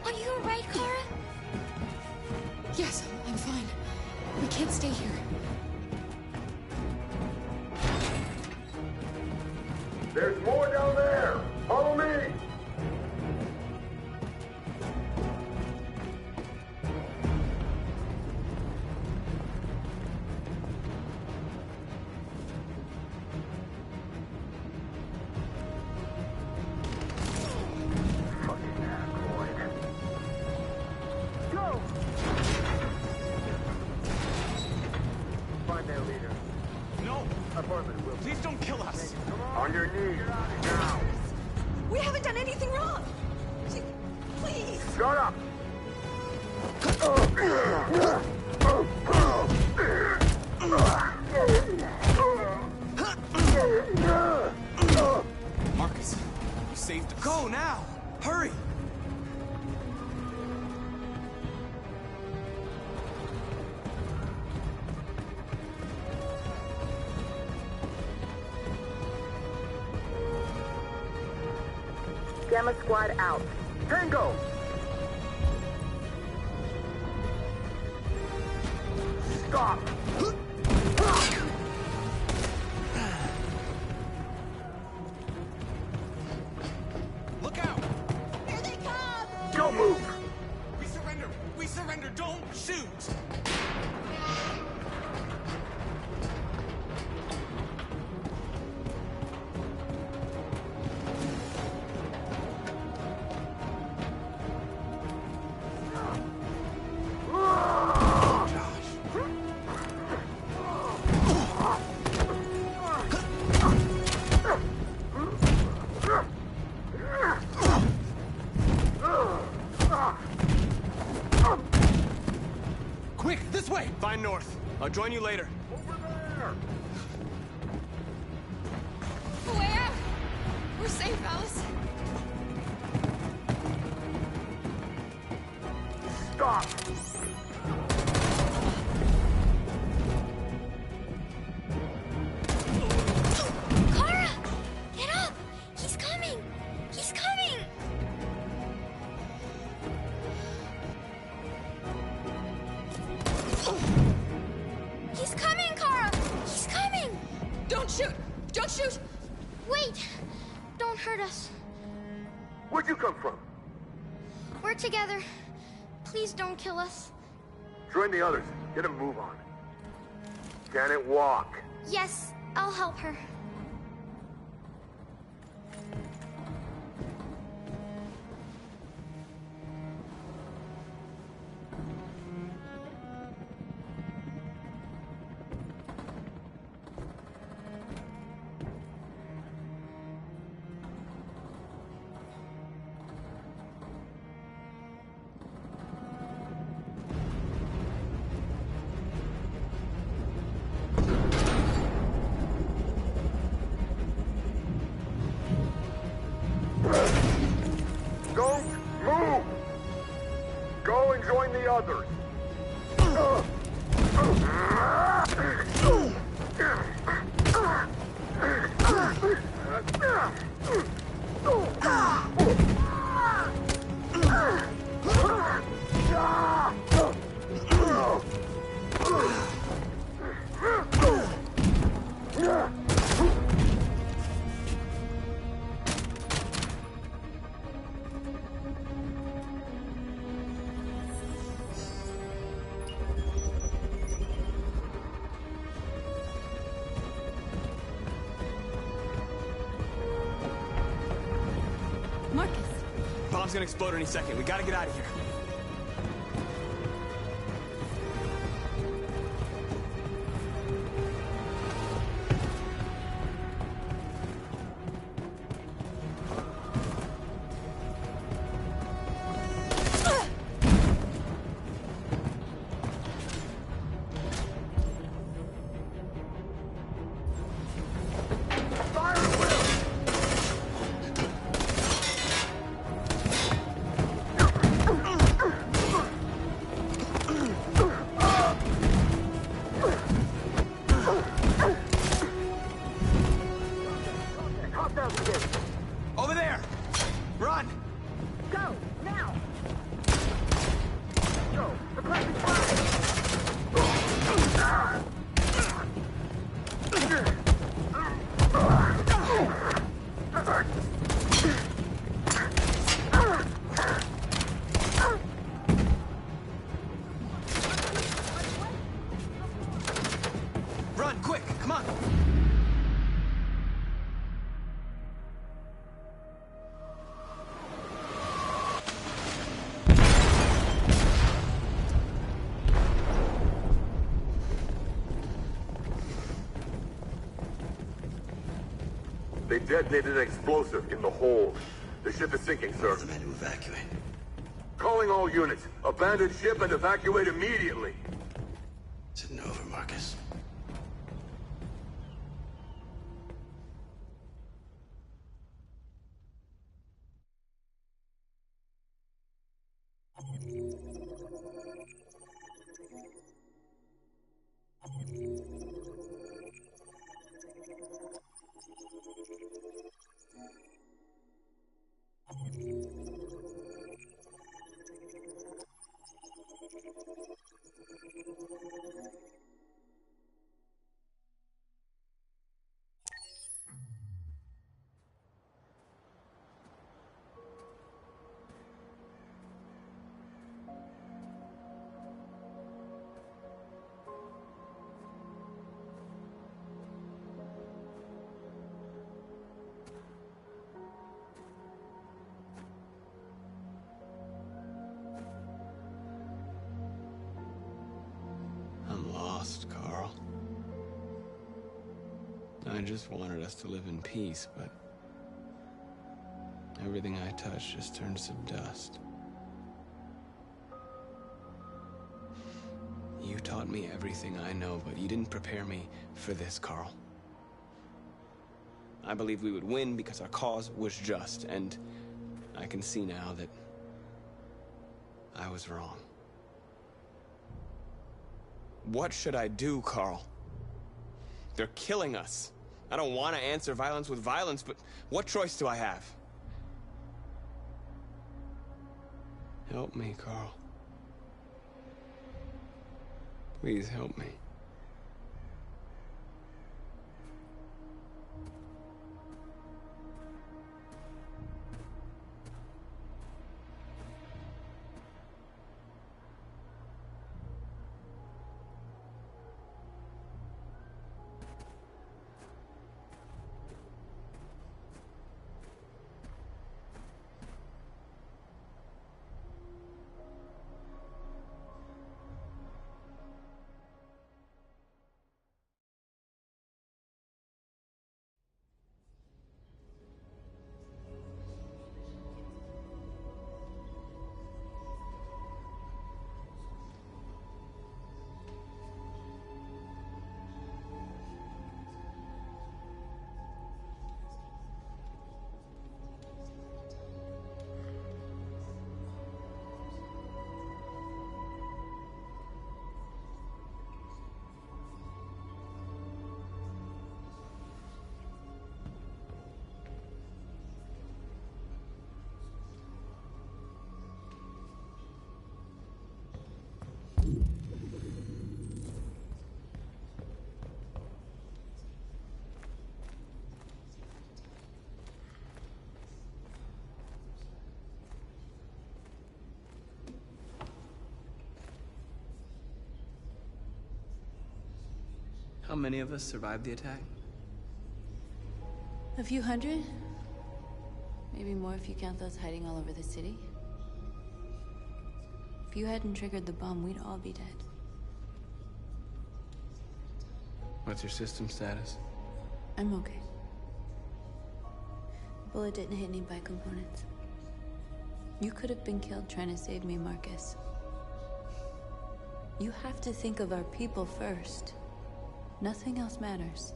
Are you alright, Kara? Yes, I'm fine. We can't stay here. There's more down there! Follow me! Fucking android. Go! Find their leader. No! Affirmative, will. Please don't kill us! On your knees, now! We haven't done anything wrong! Please! Shut up! Marcus, you saved us. Go now! Hurry! Gamma Squad out. Tango! Stop! Look out! Here they come! Don't move! We surrender! We surrender! Don't shoot! you later. Over there! Way out! We're safe, Alice. Stop! Kara! Get up! He's coming! He's coming! He's coming, Kara! He's coming! Don't shoot! Don't shoot! Wait! Don't hurt us. Where'd you come from? We're together. Please don't kill us. Join the others. Get a move on. Janet, walk. Yes, I'll help her. Don't move! Go and join the others. Marcus. Bomb's gonna explode any second. We gotta get out of here. Over there! Run! Go, now! Go, the clapping flag! Run, quick, come on! They detonated an explosive in the hold. The ship is sinking, sir. The men to evacuate. Calling all units. Abandon ship and evacuate immediately. Is it over, Marcus? I'm lost, Carl. I just wanted us to live in peace, but everything I touch just turns to dust. You taught me everything I know, but you didn't prepare me for this, Carl. I believed we would win because our cause was just, and I can see now that I was wrong. What should I do, Carl? They're killing us. I don't want to answer violence with violence, but what choice do I have? Help me, Carl. Please help me. How many of us survived the attack? A few hundred? Maybe more if you count those hiding all over the city. If you hadn't triggered the bomb, we'd all be dead. What's your system status? I'm okay. The bullet didn't hit any bicomponents. You could have been killed trying to save me, Marcus. You have to think of our people first. Nothing else matters.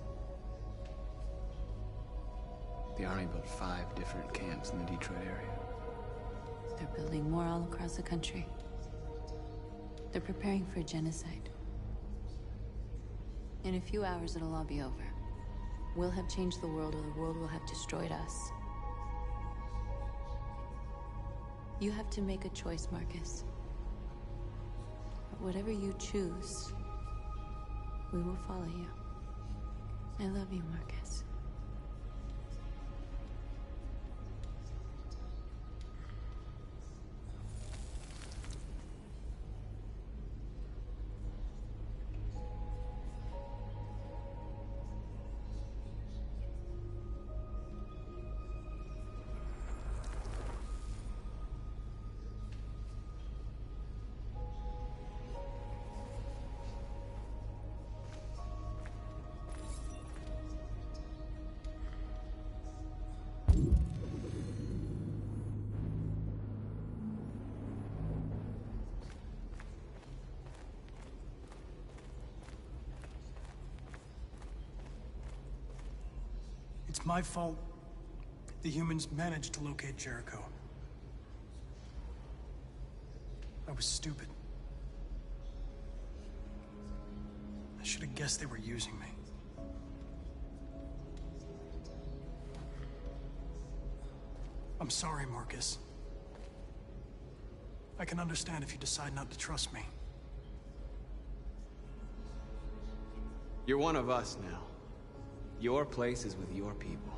The Army built 5 different camps in the Detroit area. They're building more all across the country. They're preparing for genocide. In a few hours, it'll all be over. We'll have changed the world, or the world will have destroyed us. You have to make a choice, Marcus. But whatever you choose, we will follow you. I love you, Marcus. It's my fault the humans managed to locate Jericho. I was stupid. I should have guessed they were using me. I'm sorry, Marcus. I can understand if you decide not to trust me. You're one of us now. Your place is with your people.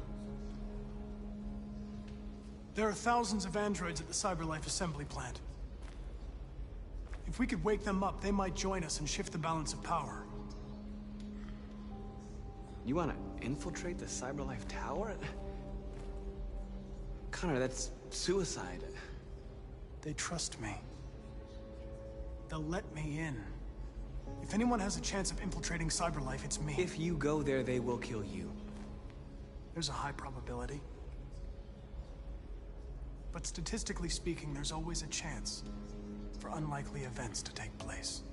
There are thousands of androids at the CyberLife assembly plant. If we could wake them up, they might join us and shift the balance of power. You want to infiltrate the CyberLife tower? Connor, that's suicide. They trust me. They'll let me in. If anyone has a chance of infiltrating CyberLife, it's me. If you go there, they will kill you. There's a high probability. But statistically speaking, there's always a chance for unlikely events to take place.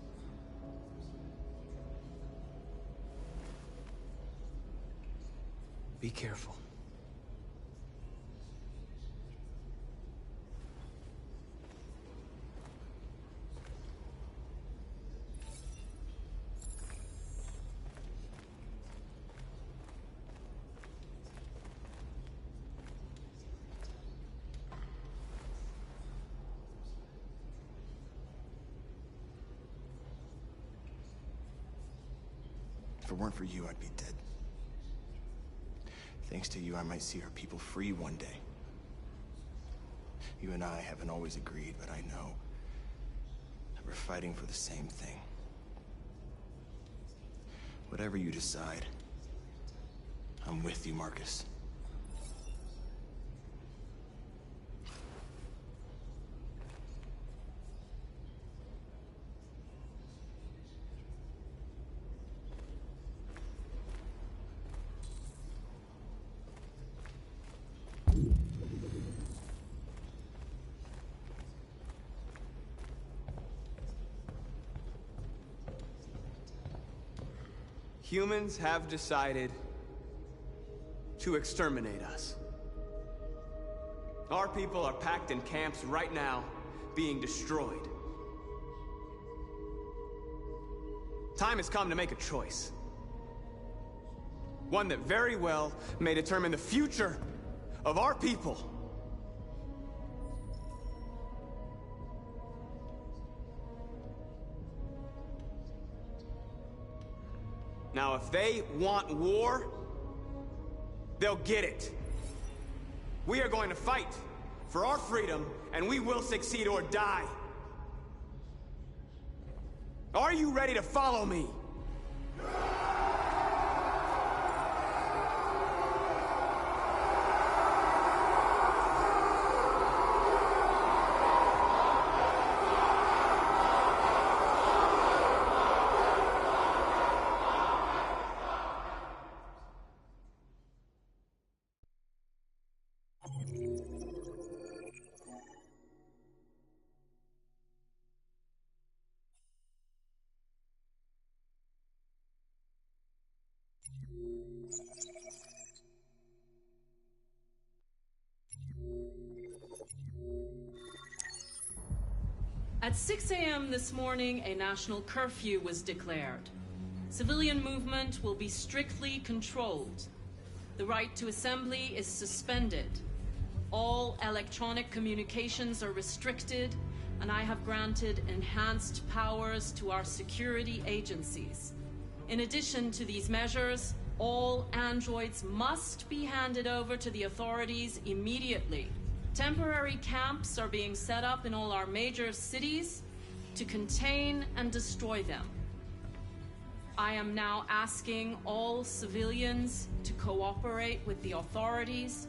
Be careful. If it weren't for you, I'd be dead. Thanks to you, I might see our people free one day. You and I haven't always agreed, but I know that we're fighting for the same thing. Whatever you decide, I'm with you, Marcus. Humans have decided to exterminate us. Our people are packed in camps right now, being destroyed. Time has come to make a choice. One that very well may determine the future of our people. Now, if they want war, they'll get it. We are going to fight for our freedom, and we will succeed or die. Are you ready to follow me? At 6 a.m. this morning, a national curfew was declared. Civilian movement will be strictly controlled. The right to assembly is suspended. All electronic communications are restricted, and I have granted enhanced powers to our security agencies. In addition to these measures, all androids must be handed over to the authorities immediately. Temporary camps are being set up in all our major cities to contain and destroy them. I am now asking all civilians to cooperate with the authorities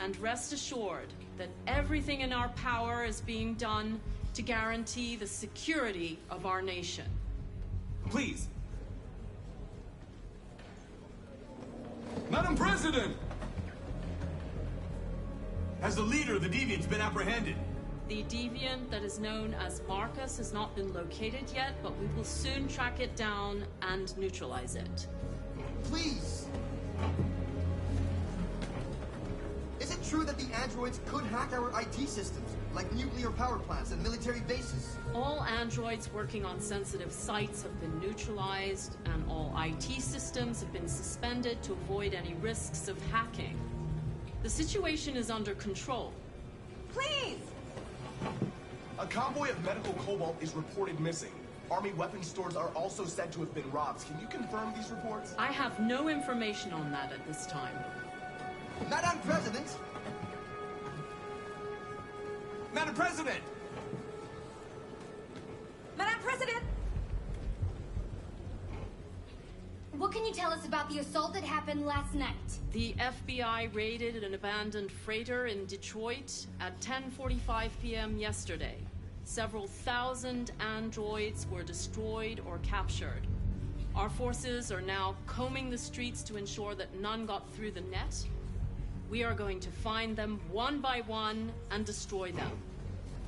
and rest assured that everything in our power is being done to guarantee the security of our nation. Please. Madam President! Has the leader of the Deviants been apprehended? The deviant that is known as Marcus has not been located yet, but we will soon track it down and neutralize it. Please! Is it true that the androids could hack our IT systems, like nuclear power plants and military bases? All androids working on sensitive sites have been neutralized, and all IT systems have been suspended to avoid any risks of hacking. The situation is under control. Please! A convoy of medical cobalt is reported missing. Army weapons stores are also said to have been robbed. Can you confirm these reports? I have no information on that at this time. Madam President! Madam President! Madam President! What can you tell us about the assault that happened last night? The FBI raided an abandoned freighter in Detroit at 10:45 p.m. yesterday. Several thousand androids were destroyed or captured. Our forces are now combing the streets to ensure that none got through the net. We are going to find them one by one and destroy them.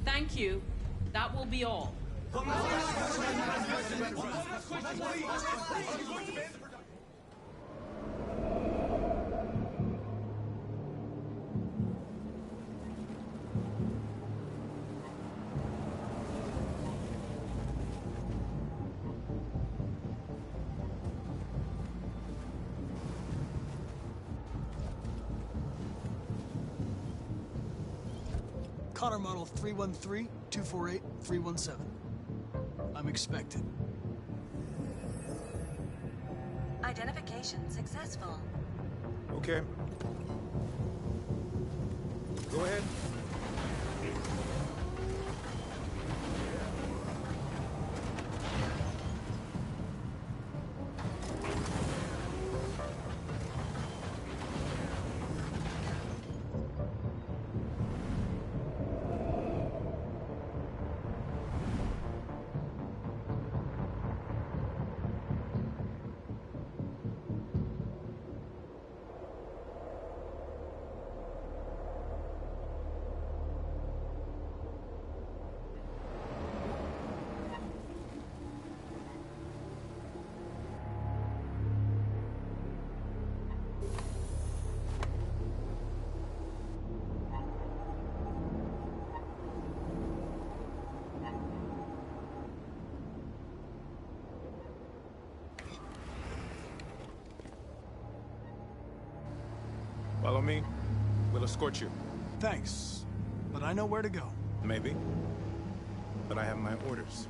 Thank you. That will be all. Connor model 313-248-317. I'm expected. Identification successful. Okay. Go ahead. Follow me. We'll escort you. Thanks, but I know where to go. Maybe. But I have my orders.